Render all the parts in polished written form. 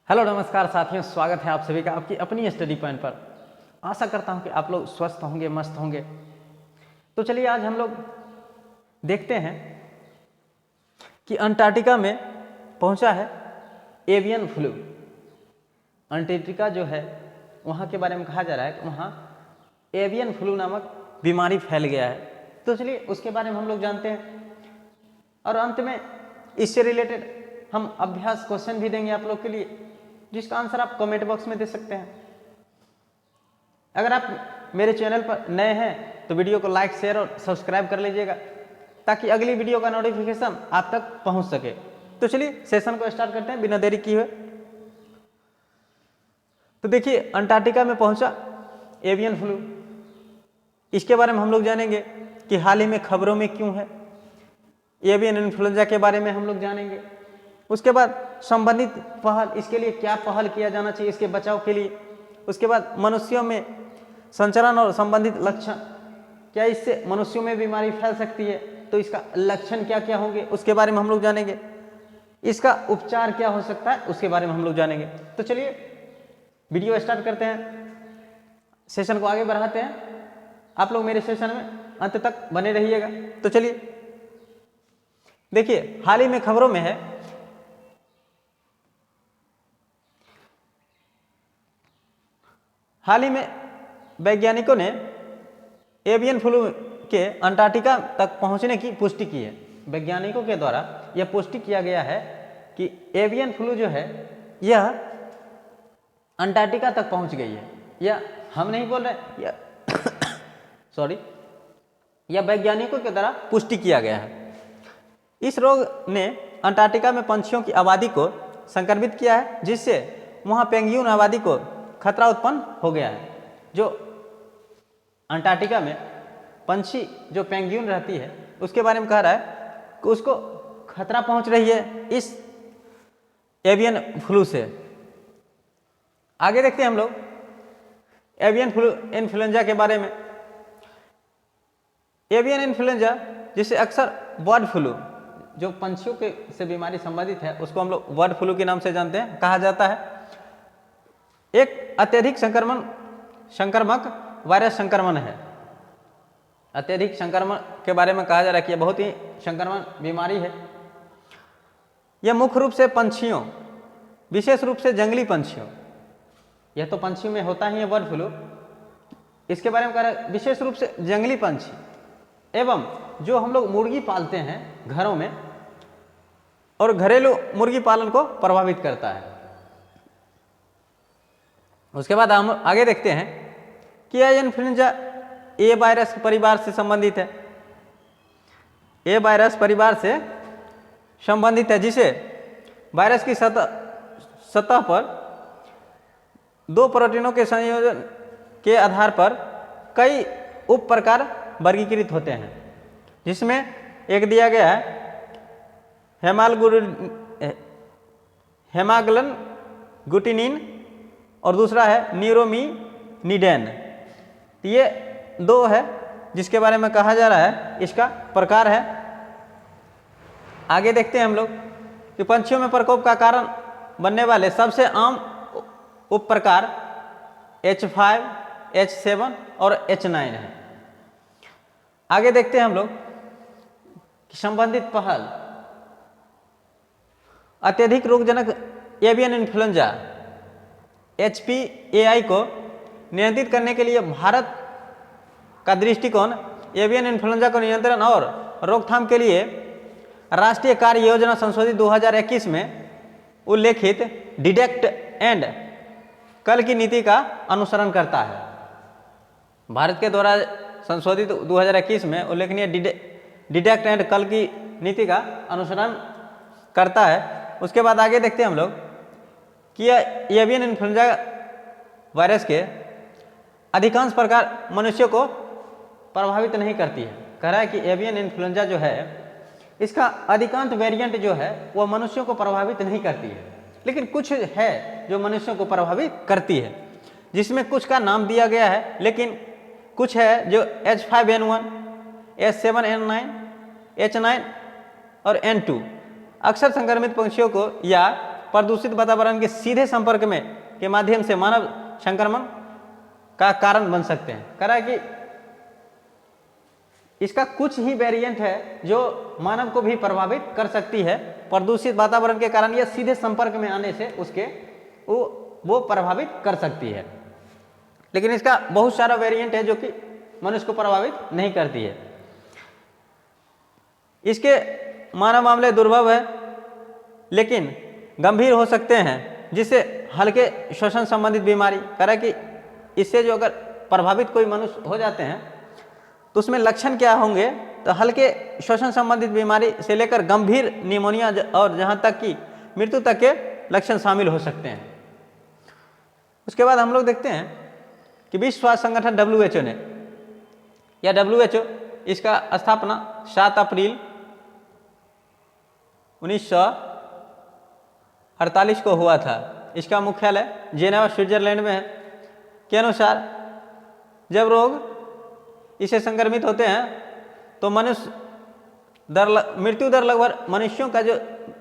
Hello नमस्कार साथियों, स्वागत है आप सभी का आपकी अपनी स्टडी पॉइंट पर। आशा करता हूं कि आप लोग स्वस्थ होंगे, मस्त होंगे। तो चलिए आज हम लोग देखते हैं कि अंटार्कटिका में पहुंचा है एवियन फ्लू। अंटार्कटिका जो है वहां के बारे में कहा जा रहा है कि वहां एवियन फ्लू नामक बीमारी फैल गया है। तो चलिए उसके बारे में हम लोग जानते हैं और अंत में इससे रिलेटेड हम अभ्यास क्वेश्चन भी देंगे आप लोग के लिए, जिसका आंसर आप कमेंट बॉक्स में दे सकते हैं। अगर आप मेरे चैनल पर नए हैं तो वीडियो को लाइक, शेयर और सब्सक्राइब कर लीजिएगा ताकि अगली वीडियो का नोटिफिकेशन आप तक पहुंच सके। तो चलिए सेशन को स्टार्ट करते हैं बिना देरी किए हुए। तो देखिए अंटार्कटिका में पहुंचा एवियन फ्लू, इसके बारे में हम लोग जानेंगे कि हाल ही में खबरों में क्यों है। एवियन इन्फ्लुएंजा के बारे में हम लोग जानेंगे। उसके बाद संबंधित पहल, इसके लिए क्या पहल किया जाना चाहिए इसके बचाव के लिए। उसके बाद मनुष्यों में संचरण और संबंधित लक्षण, क्या इससे मनुष्यों में बीमारी फैल सकती है, तो इसका लक्षण क्या क्या होंगे उसके बारे में हम लोग जानेंगे। इसका उपचार क्या हो सकता है उसके बारे में हम लोग जानेंगे। तो चलिए वीडियो स्टार्ट करते हैं, सेशन को आगे बढ़ाते हैं। आप लोग मेरे सेशन में अंत तक बने रहिएगा। तो चलिए देखिए हाल ही में खबरों में है हाल ही में वैज्ञानिकों ने एवियन फ्लू के अंटार्कटिका तक पहुंचने की पुष्टि की है। वैज्ञानिकों के द्वारा यह पुष्टि किया गया है कि एवियन फ्लू जो है यह अंटार्कटिका तक पहुंच गई है। यह हम नहीं बोल रहे, यह यह वैज्ञानिकों के द्वारा पुष्टि किया गया है। इस रोग ने अंटार्कटिका में पंछियों की आबादी को संक्रमित किया है, जिससे वहां पेंगुइन आबादी को खतरा उत्पन्न हो गया है। जो अंटार्कटिका में पंछी जो पेंगुइन रहती है उसके बारे में कह रहा है कि उसको खतरा पहुंच रही है इस एवियन फ्लू से। आगे देखते हैं हम लोग एवियन फ्लू इन्फ्लुएंजा के बारे में। एवियन इन्फ्लुएंजा जिसे अक्सर बर्ड फ्लू, जो पंछियों के से बीमारी संबंधित है उसको हम लोग बर्ड फ्लू के नाम से जानते हैं, कहा जाता है। एक अत्यधिक संक्रामक वायरस संक्रमण है। अत्यधिक संक्रमण के बारे में कहा जा रहा है कि यह बहुत ही संक्रमण बीमारी है। यह मुख्य रूप से पंछियों, विशेष रूप से जंगली पंछियों, यह तो पंछियों में होता ही है बर्ड फ्लू, इसके बारे में कह रहा है विशेष रूप से जंगली पंछी एवं जो हम लोग मुर्गी पालते हैं घरों में और घरेलू मुर्गी पालन को प्रभावित करता है। उसके बाद हम आगे देखते हैं कि यह इन्फ्लुएंजा ए वायरस परिवार से संबंधित है। ए वायरस परिवार से संबंधित है, जिसे वायरस की सतह पर दो प्रोटीनों के संयोजन के आधार पर कई उप प्रकार वर्गीकृत होते हैं, जिसमें एक दिया गया है हेमाग्लन गुटिनिन और दूसरा है न्यूरोमिनिडेन। ये दो है जिसके बारे में कहा जा रहा है इसका प्रकार है। आगे देखते हैं हम लोग कि पंछियों में प्रकोप का कारण बनने वाले सबसे आम उप प्रकार H5, H7 और H9 है। आगे देखते हैं हम लोग कि संबंधित पहल, अत्यधिक रोगजनक एवियन इन्फ्लुएंजा HPAI को नियंत्रित करने के लिए भारत का दृष्टिकोण एवियन इन्फ्लुएंजा को नियंत्रण और रोकथाम के लिए राष्ट्रीय कार्य योजना संशोधित 2021 में उल्लेखित डिटेक्ट एंड कल की नीति का अनुसरण करता है। भारत के द्वारा संशोधित 2021 में उल्लेखनीय डिटेक्ट एंड कल की नीति का अनुसरण करता है। उसके बाद आगे देखते हैं हम लोग कि यह एवियन इन्फ्लुएंजा वायरस के अधिकांश प्रकार मनुष्यों को प्रभावित नहीं करती है। कह रहा है कि एवियन इन्फ्लुएंजा जो है इसका अधिकांश वेरिएंट जो है वह मनुष्यों को प्रभावित नहीं करती है, लेकिन कुछ है जो मनुष्यों को प्रभावित करती है, जिसमें कुछ का नाम दिया गया है, लेकिन कुछ है जो H5N1, H7N9, H9 और N2 अक्सर संक्रमित पंछियों को या प्रदूषित वातावरण के सीधे संपर्क में के माध्यम से मानव संक्रमण का कारण बन सकते हैं। कह रहा है कि इसका कुछ ही वेरिएंट है जो मानव को भी प्रभावित कर सकती है, प्रदूषित वातावरण के कारण या सीधे संपर्क में आने से उसके वो प्रभावित कर सकती है, लेकिन इसका बहुत सारा वेरिएंट है जो कि मनुष्य को प्रभावित नहीं करती है। इसके मानव मामले दुर्लभ है लेकिन गंभीर हो सकते हैं, जिससे हल्के श्वसन संबंधित बीमारी, कह रहा है कि इससे जो अगर प्रभावित कोई मनुष्य हो जाते हैं तो उसमें लक्षण क्या होंगे, तो हल्के श्वसन संबंधित बीमारी से लेकर गंभीर निमोनिया और जहाँ तक कि मृत्यु तक के लक्षण शामिल हो सकते हैं। उसके बाद हम लोग देखते हैं कि विश्व स्वास्थ्य संगठन WHO ने, या WHO इसका स्थापना 7 अप्रैल 1948 को हुआ था। इसका मुख्यालय जेनेवा स्विट्जरलैंड में है। के अनुसार जब रोग इससे संक्रमित होते हैं तो मृत्यु दर लगभग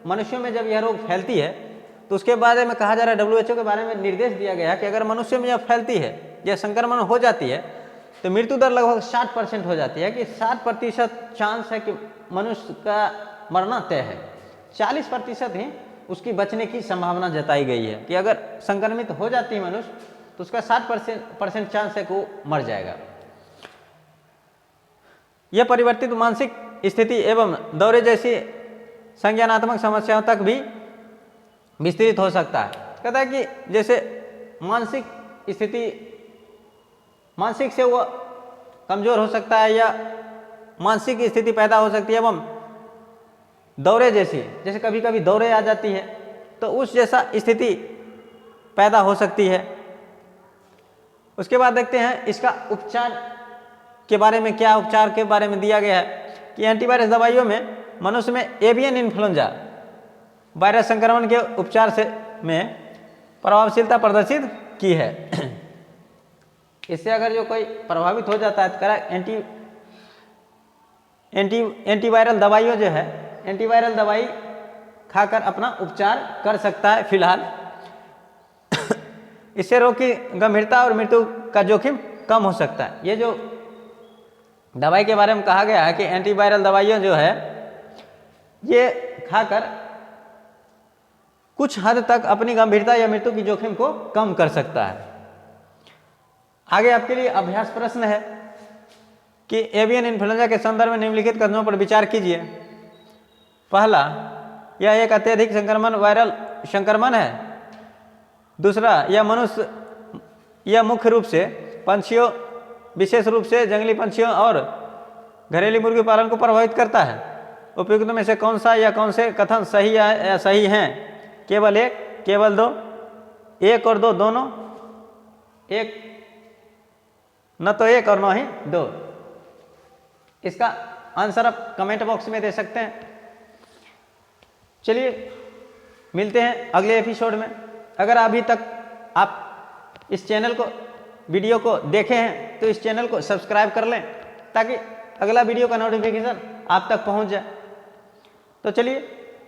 मनुष्यों में जब यह रोग फैलती है तो उसके बारे में कहा जा रहा है, WHO के बारे में निर्देश दिया गया है कि अगर मनुष्य में जब फैलती है या संक्रमण हो जाती है तो मृत्यु दर लगभग 60% हो जाती है, कि 60% चांस है कि मनुष्य का मरना तय है, 40% ही उसकी बचने की संभावना जताई गई है कि अगर संक्रमित हो जाती है मनुष्य तो उसका 60% चांस है कि वो मर जाएगा। यह परिवर्तित मानसिक स्थिति एवं दौरे जैसी संज्ञानात्मक समस्याओं तक भी विस्तृत हो सकता है। कहता है कि जैसे मानसिक से वो कमजोर हो सकता है या मानसिक स्थिति पैदा हो सकती है, एवं दौरे जैसे कभी कभी दौरे आ जाती है तो उस जैसा स्थिति पैदा हो सकती है। उसके बाद देखते हैं इसका उपचार के बारे में, क्या उपचार के बारे में दिया गया है कि एंटीवायरस दवाइयों में मनुष्य में एवियन इन्फ्लुएंजा वायरस संक्रमण के उपचार में प्रभावशीलता प्रदर्शित की है। इससे अगर जो कोई प्रभावित हो जाता है तो एंटीवायरल दवाइयों जो है, एंटीवायरल दवाई खाकर अपना उपचार कर सकता है फिलहाल। इससे रोग की गंभीरता और मृत्यु का जोखिम कम हो सकता है। ये जो दवाई के बारे में कहा गया है कि एंटीवायरल दवाइयाँ जो है ये खाकर कुछ हद तक अपनी गंभीरता या मृत्यु की जोखिम को कम कर सकता है। आगे आपके लिए अभ्यास प्रश्न है कि एवियन इन्फ्लुएंजा के संदर्भ में निम्नलिखित कथनों पर विचार कीजिए। पहला, यह एक अत्यधिक वायरल संक्रमण है। दूसरा, यह मुख्य रूप से पंछियों, विशेष रूप से जंगली पंछियों और घरेलू मुर्गी पालन को प्रभावित करता है। उपयुक्त में से कौन सा या कौन से कथन सही हैं? केवल एक, केवल दो, एक और दो दोनों, एक न तो एक और न ही दो। इसका आंसर आप कमेंट बॉक्स में दे सकते हैं। चलिए मिलते हैं अगले एपिसोड में। अगर अभी तक आप इस चैनल को, वीडियो को देखे हैं तो इस चैनल को सब्सक्राइब कर लें ताकि अगला वीडियो का नोटिफिकेशन आप तक पहुंच जाए। तो चलिए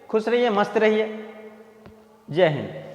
खुश रहिए, मस्त रहिए। जय हिंद।